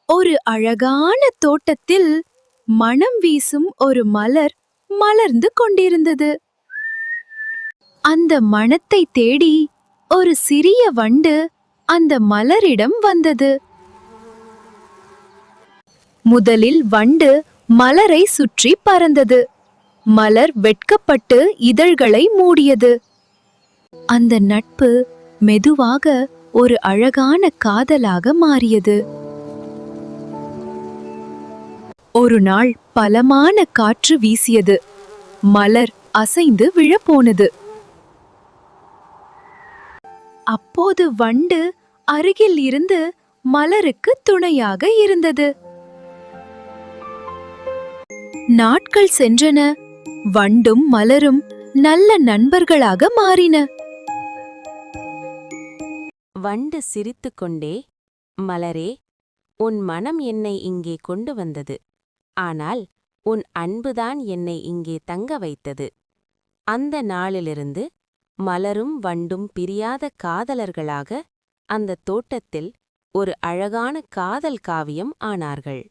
ஒரு அழகான தோட்டத்தில் மணம் வீசும் ஒரு மலர் மலர்ந்து கொண்டிருந்தது. அந்த மணத்தை தேடி ஒரு சிறிய வண்டு அந்த மலரிடம் வந்தது. முதலில் வண்டு மலரை சுற்றி பறந்தது. மலர் வெட்கப்பட்டு இதழ்களை மூடியது. அந்த நட்பு மெதுவாக ஒரு அழகான காதலாக மாறியது. ஒரு நாள் பலமான காற்று வீசியது. மலர் அசைந்து விழப்போனது. அப்போது வண்டு அருகில் இருந்து மலருக்கு துணையாக இருந்தது. நாட்கள் சென்றன. வண்டும் மலரும் நல்ல நண்பர்களாக மாறின. வண்டு சிரித்துக்கொண்டே, மலரே, உன் மனம் என்னை இங்கே கொண்டு வந்தது. ஆனால் உன் அன்புதான் என்னை இங்கே தங்க வைத்தது. அந்த நாளிலிருந்து மலரும் வண்டும் பிரியாத காதலர்களாக அந்த தோட்டத்தில் ஒரு அழகான காதல் காவியம் ஆனார்கள்.